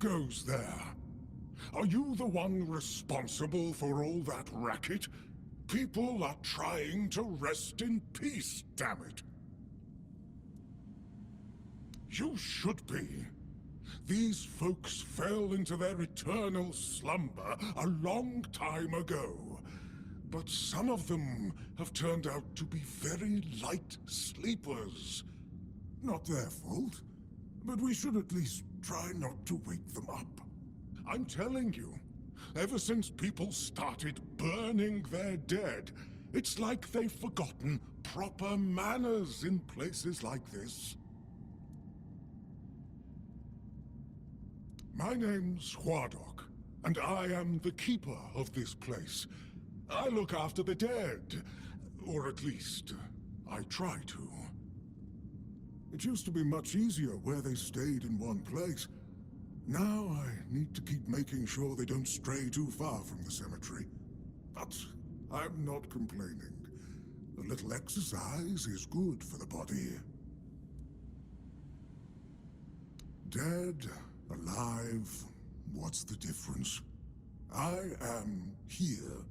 goes there? Are you the one responsible for all that racket? People are trying to rest in peace, damn it. You should be. These folks fell into their eternal slumber a long time ago. But some of them have turned out to be very light sleepers. Not their fault, but we should at least try not to wake them up. I'm telling you, ever since people started burning their dead, it's like they've forgotten proper manners in places like this. My name's Huardok, and I am the keeper of this place. I look after the dead, or at least, I try to. It used to be much easier where they stayed in one place. Now I need to keep making sure they don't stray too far from the cemetery. But I'm not complaining. A little exercise is good for the body. Dead, alive, what's the difference? I am here.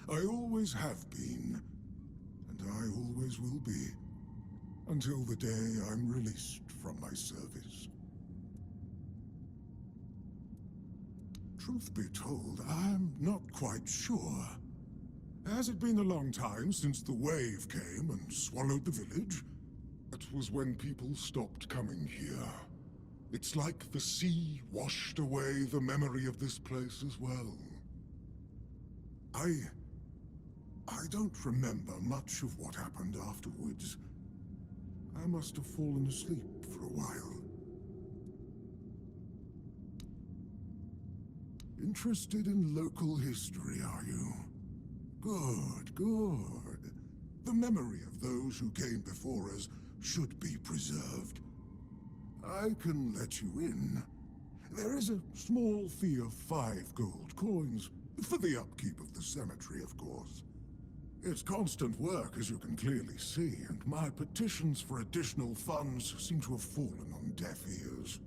I always have been, and I always will be, until the day I'm released from my service. Truth be told, I'm not quite sure. Has it been a long time since the wave came and swallowed the village? That was when people stopped coming here. It's like the sea washed away the memory of this place as well. I don't remember much of what happened afterwards. I must have fallen asleep for a while. Interested in local history, are you? Good, good. The memory of those who came before us should be preserved. I can let you in. There is a small fee of 5 gold coins, for the upkeep of the cemetery, of course. It's constant work, as you can clearly see, and my petitions for additional funds seem to have fallen on deaf ears.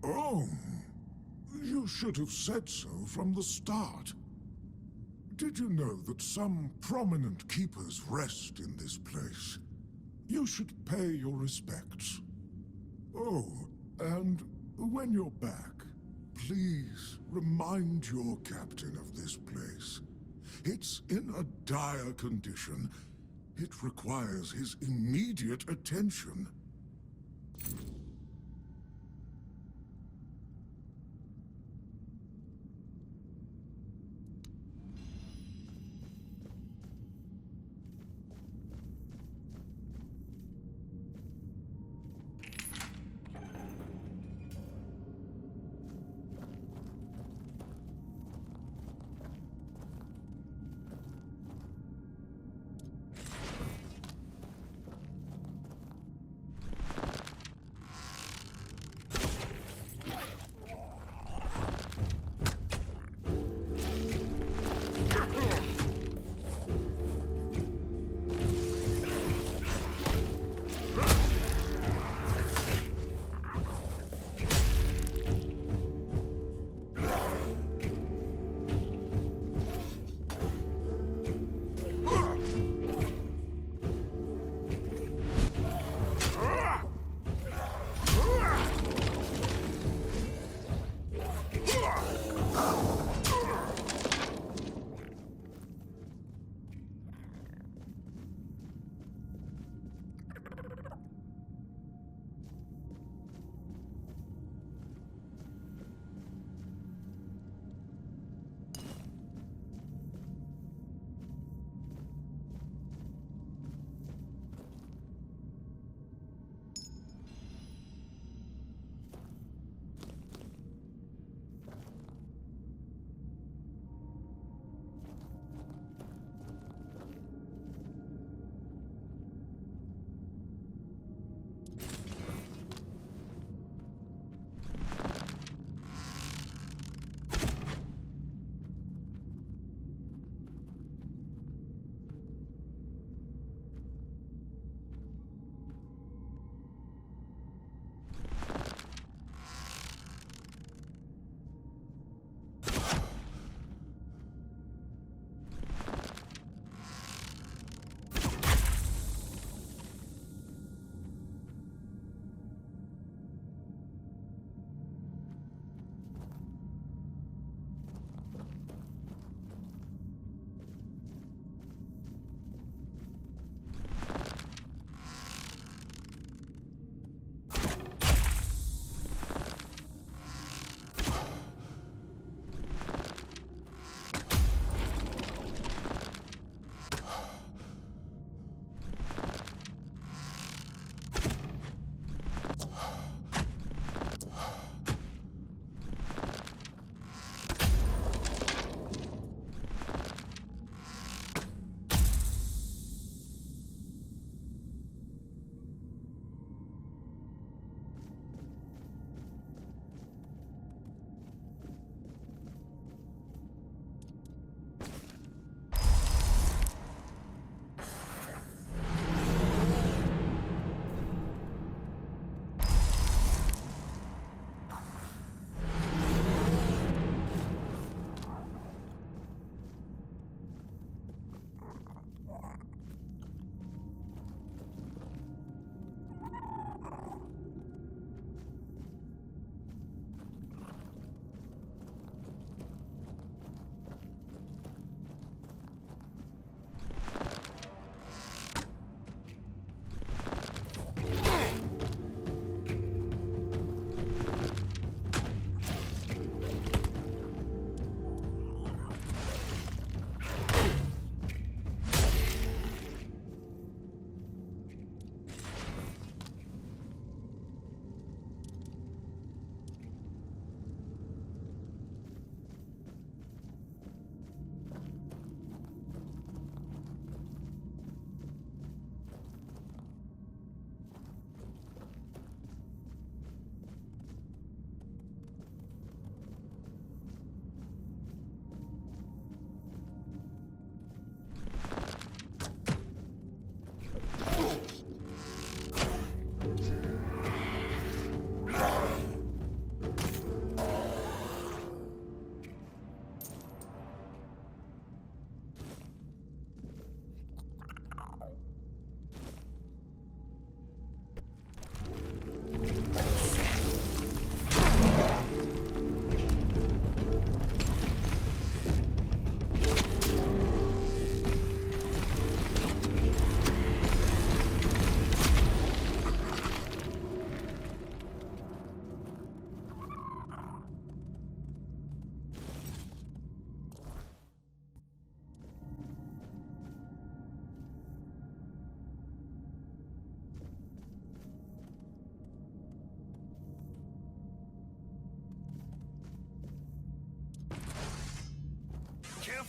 Oh, you should have said so from the start. Did you know that some prominent keepers rest in this place? You should pay your respects. Oh, and when you're back, please remind your captain of this place. It's in a dire condition. It requires his immediate attention.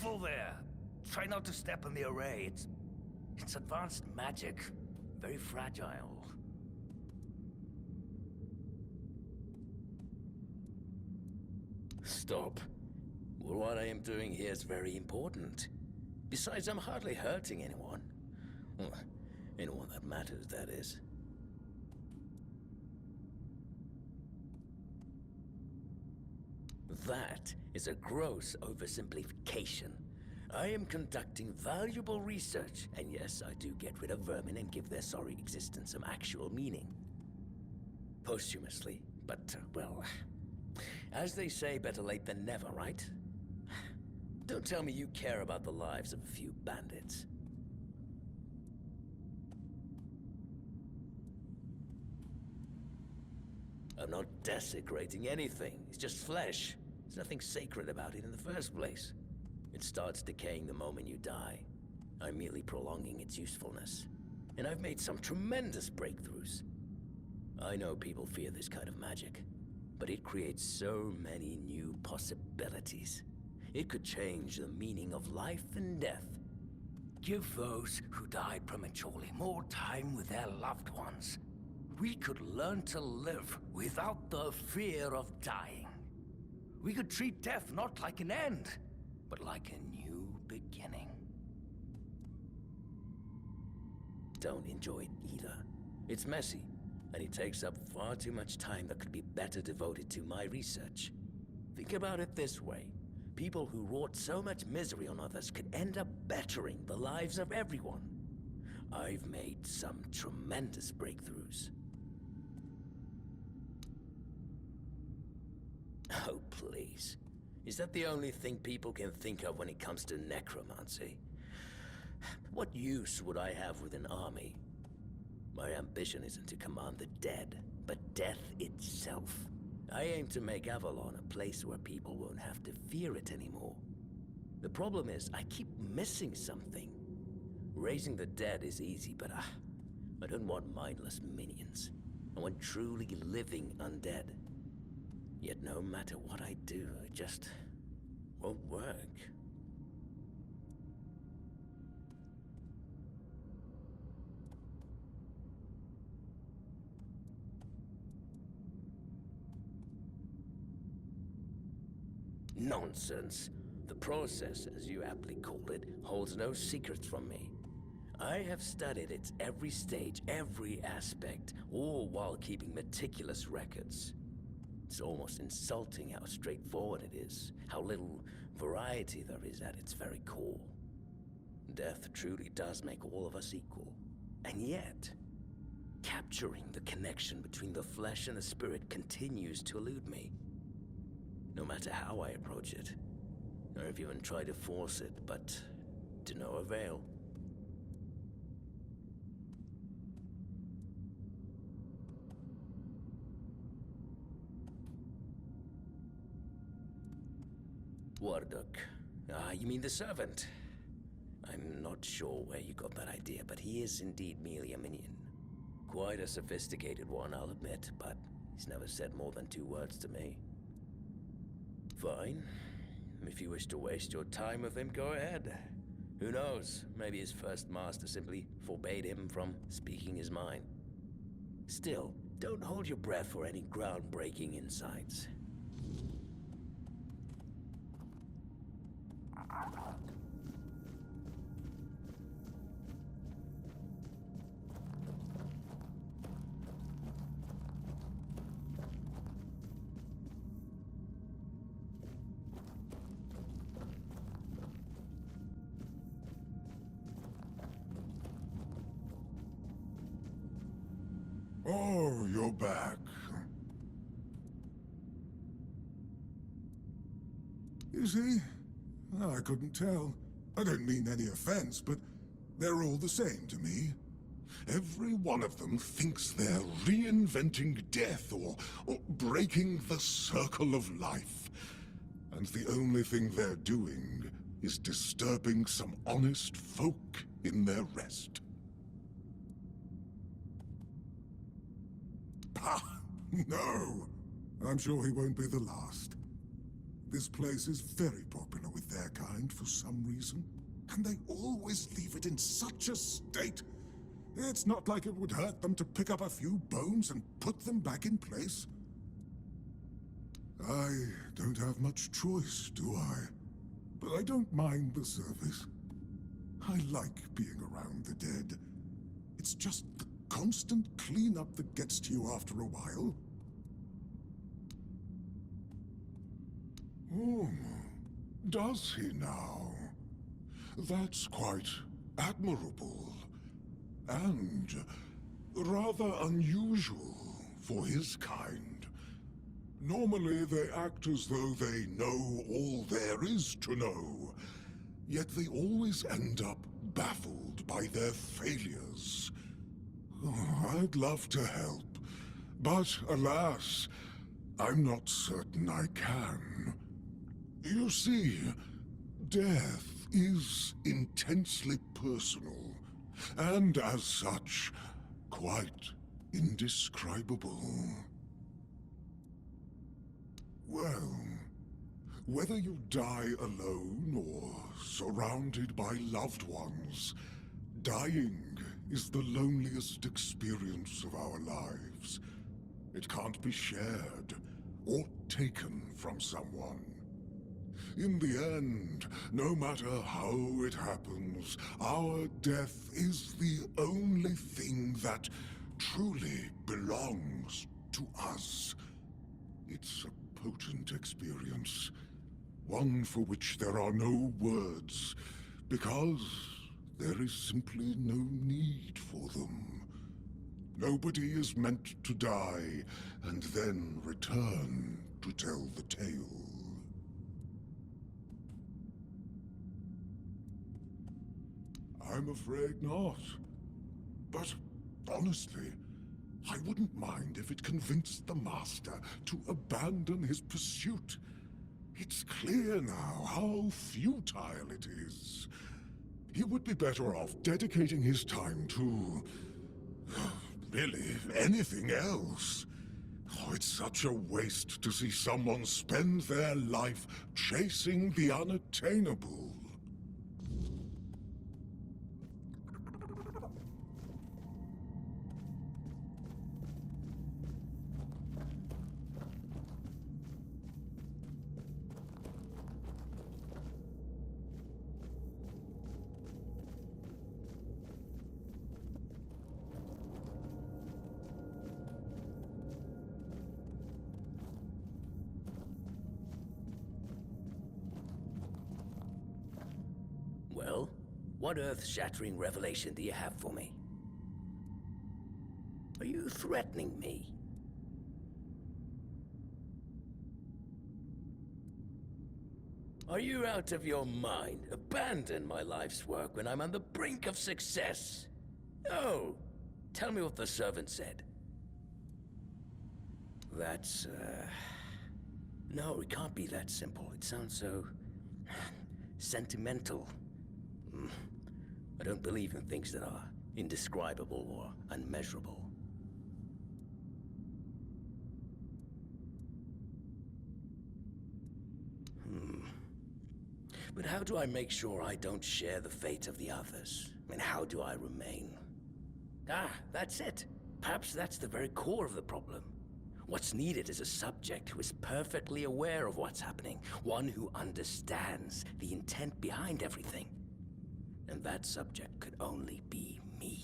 careful there. Try not to step on the array. It's advanced magic. Very fragile. Stop. Well, what I am doing here is very important. Besides, I'm hardly hurting anyone. Well, anyone that matters, that is. That is a gross oversimplification. I am conducting valuable research, and yes, I do get rid of vermin and give their sorry existence some actual meaning. Posthumously, but, well, as they say, better late than never, right? Don't tell me you care about the lives of a few bandits. I'm not desecrating anything. It's just flesh. There's nothing sacred about it in the first place. It starts decaying the moment you die. I'm merely prolonging its usefulness. And I've made some tremendous breakthroughs. I know people fear this kind of magic, but it creates so many new possibilities. It could change the meaning of life and death. Give those who die prematurely more time with their loved ones. We could learn to live without the fear of dying. We could treat death not like an end, but like a new beginning. Don't enjoy it either. It's messy, and it takes up far too much time that could be better devoted to my research. Think about it this way. People who wrought so much misery on others could end up bettering the lives of everyone. I've made some tremendous breakthroughs. Oh, please. Is that the only thing people can think of when it comes to necromancy? What use would I have with an army? My ambition isn't to command the dead, but death itself. I aim to make Avalon a place where people won't have to fear it anymore. The problem is, I keep missing something. Raising the dead is easy, but I don't want mindless minions. I want truly living undead. Yet no matter what I do, it just won't work. Nonsense. The process, as you aptly called it, holds no secrets from me. I have studied its every stage, every aspect, all while keeping meticulous records. It's almost insulting how straightforward it is, how little variety there is at its very core. Death truly does make all of us equal. And yet, capturing the connection between the flesh and the spirit continues to elude me. No matter how I approach it. I've even tried to force it, but to no avail. Warduk. You mean the servant? I'm not sure where you got that idea, but he is indeed merely a minion. Quite a sophisticated one, I'll admit, but he's never said more than 2 words to me. Fine. If you wish to waste your time with him, go ahead. Who knows? Maybe his first master simply forbade him from speaking his mind. Still, don't hold your breath for any groundbreaking insights. Oh, you're back. You see? I couldn't tell. I don't mean any offense, but they're all the same to me. Every one of them thinks they're reinventing death or breaking the circle of life. And the only thing they're doing is disturbing some honest folk in their rest. Ah, no. I'm sure he won't be the last. This place is very popular with their kind for some reason, and they always leave it in such a state. It's not like it would hurt them to pick up a few bones and put them back in place. I don't have much choice, do I? But I don't mind the service. I like being around the dead. It's just the constant cleanup that gets to you after a while. Oh, does he now? That's quite admirable. And rather unusual for his kind. Normally they act as though they know all there is to know, yet they always end up baffled by their failures. Oh, I'd love to help, but alas, I'm not certain I can. You see, death is intensely personal, and as such, quite indescribable. Well, whether you die alone or surrounded by loved ones, dying is the loneliest experience of our lives. It can't be shared or taken from someone. In the end, no matter how it happens, our death is the only thing that truly belongs to us. It's a potent experience, one for which there are no words, because there is simply no need for them. Nobody is meant to die and then return to tell the tale. I'm afraid not. But honestly, I wouldn't mind if it convinced the Master to abandon his pursuit. It's clear now how futile it is. He would be better off dedicating his time to... really, anything else. Oh, it's such a waste to see someone spend their life chasing the unattainable. Well, what earth-shattering revelation do you have for me? Are you threatening me? Are you out of your mind? Abandon my life's work when I'm on the brink of success. No! Tell me what the servant said. That's, No, it can't be that simple. It sounds so... sentimental. I don't believe in things that are indescribable or unmeasurable. But how do I make sure I don't share the fate of the others? I mean, how do I remain? Ah, that's it. Perhaps that's the very core of the problem. What's needed is a subject who is perfectly aware of what's happening, one who understands the intent behind everything. And that subject could only be me.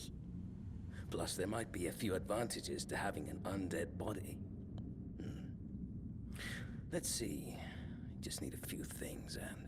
Plus, there might be a few advantages to having an undead body. Let's see. Just need a few things and...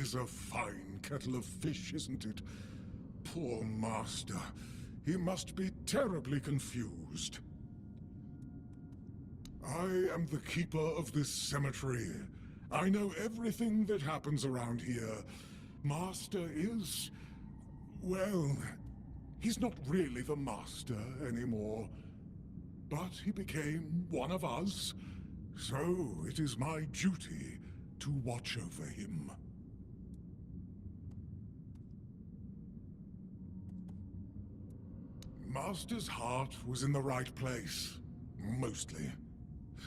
is a fine kettle of fish, isn't it? Poor Master. He must be terribly confused. I am the keeper of this cemetery. I know everything that happens around here. Master is... well, he's not really the Master anymore. But he became one of us, so it is my duty to watch over him. Master's heart was in the right place, mostly.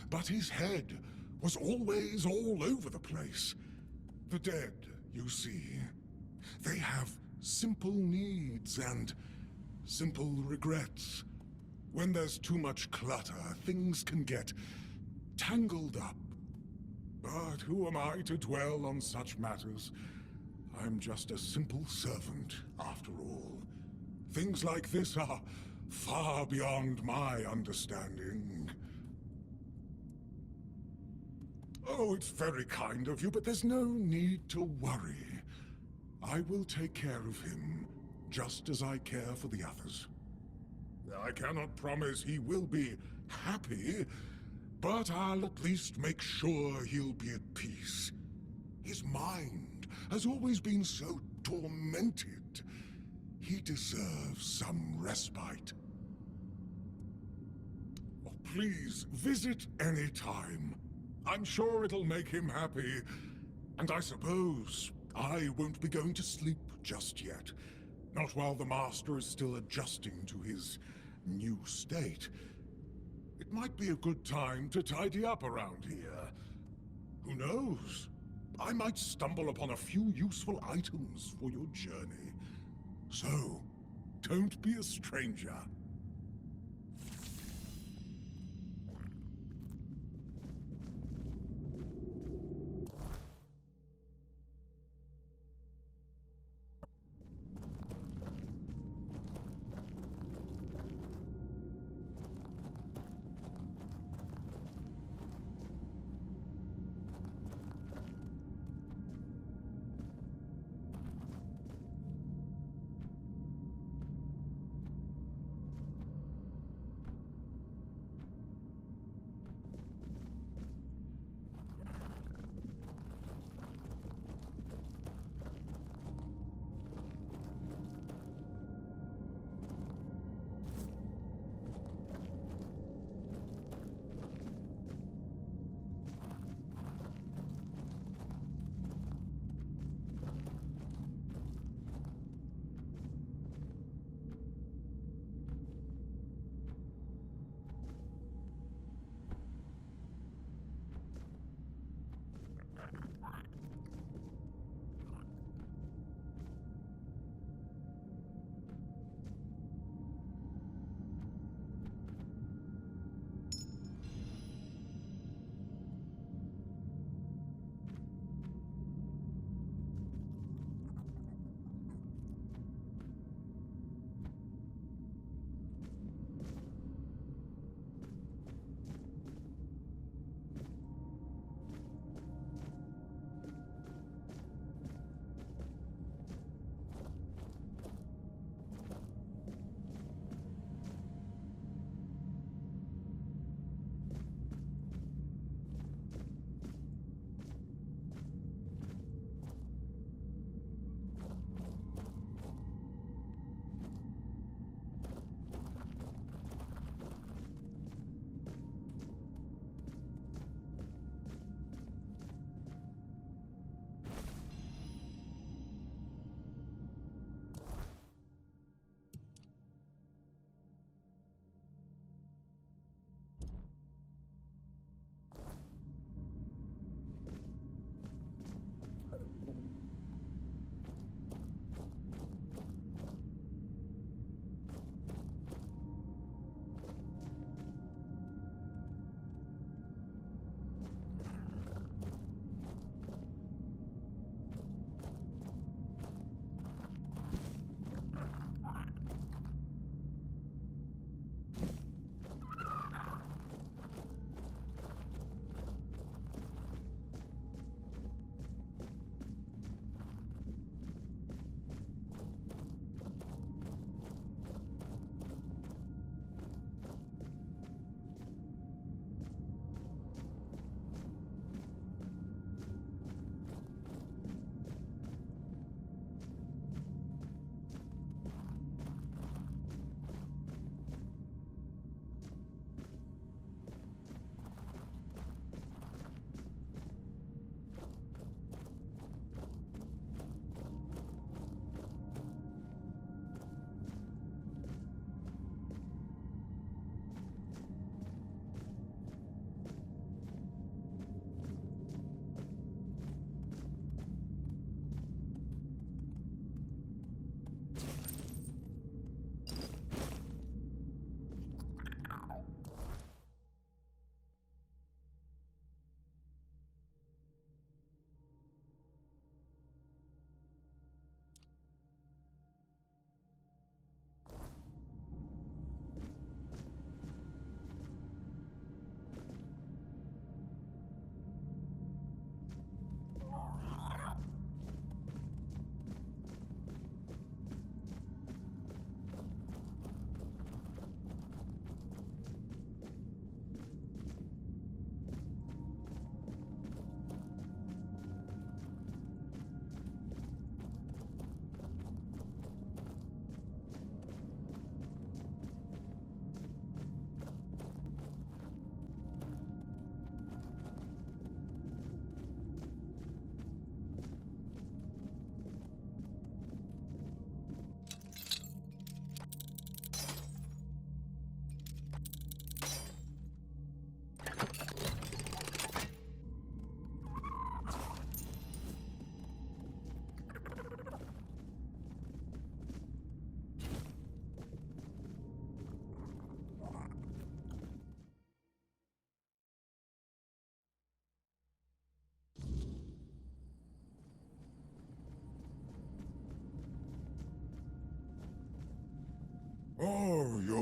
But his head was always all over the place. The dead, you see, they have simple needs and simple regrets. When there's too much clutter, things can get tangled up. But who am I to dwell on such matters? I'm just a simple servant, after all. Things like this are far beyond my understanding. Oh, it's very kind of you, but there's no need to worry. I will take care of him, just as I care for the others. I cannot promise he will be happy, but I'll at least make sure he'll be at peace. His mind has always been so tormented. He deserves some respite. Oh, please, visit any time. I'm sure it'll make him happy. And I suppose I won't be going to sleep just yet. Not while the Master is still adjusting to his new state. It might be a good time to tidy up around here. Who knows? I might stumble upon a few useful items for your journey. So, don't be a stranger.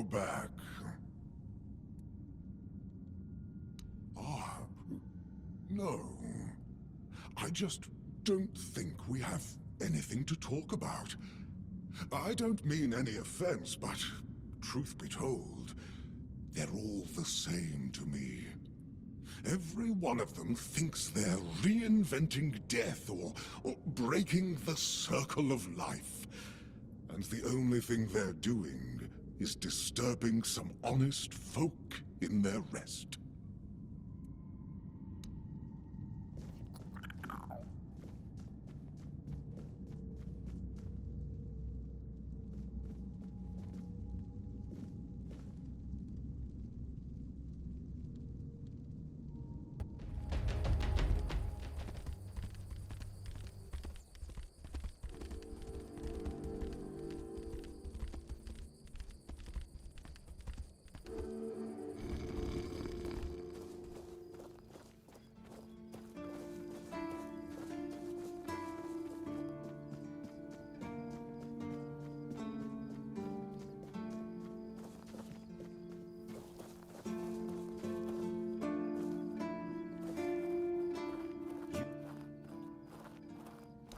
go back. Ah, no. I just don't think we have anything to talk about. I don't mean any offense, but truth be told, they're all the same to me. Every one of them thinks they're reinventing death or breaking the circle of life. And the only thing they're doing is disturbing some honest folk in their rest.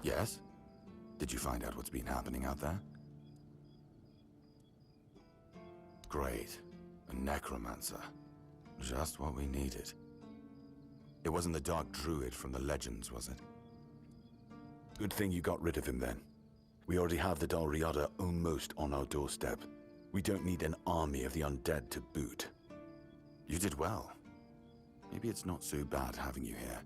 Yes? Did you find out what's been happening out there? Great. A necromancer. Just what we needed. It wasn't the Dark Druid from the legends, was it? Good thing you got rid of him then. We already have the Dal Riada almost on our doorstep. We don't need an army of the undead to boot. You did well. Maybe it's not so bad having you here.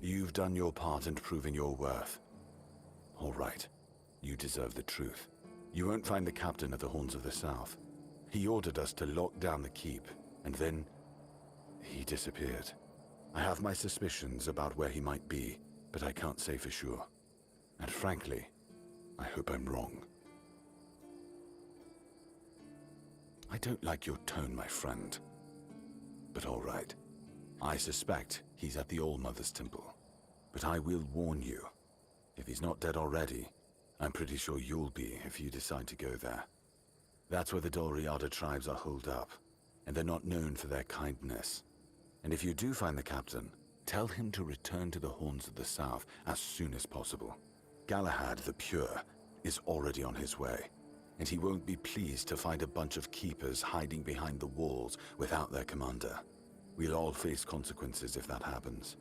You've done your part in proving your worth. All right. You deserve the truth. You won't find the captain at the Horns of the South. He ordered us to lock down the keep, and then he disappeared. I have my suspicions about where he might be, but I can't say for sure. And frankly, I hope I'm wrong. I don't like your tone, my friend. But all right. I suspect he's at the All-Mother's Temple. But I will warn you. If he's not dead already, I'm pretty sure you'll be if you decide to go there. That's where the Dal Riada tribes are holed up, and they're not known for their kindness. And if you do find the captain, tell him to return to the Horns of the South as soon as possible. Galahad the Pure is already on his way, and he won't be pleased to find a bunch of keepers hiding behind the walls without their commander. We'll all face consequences if that happens.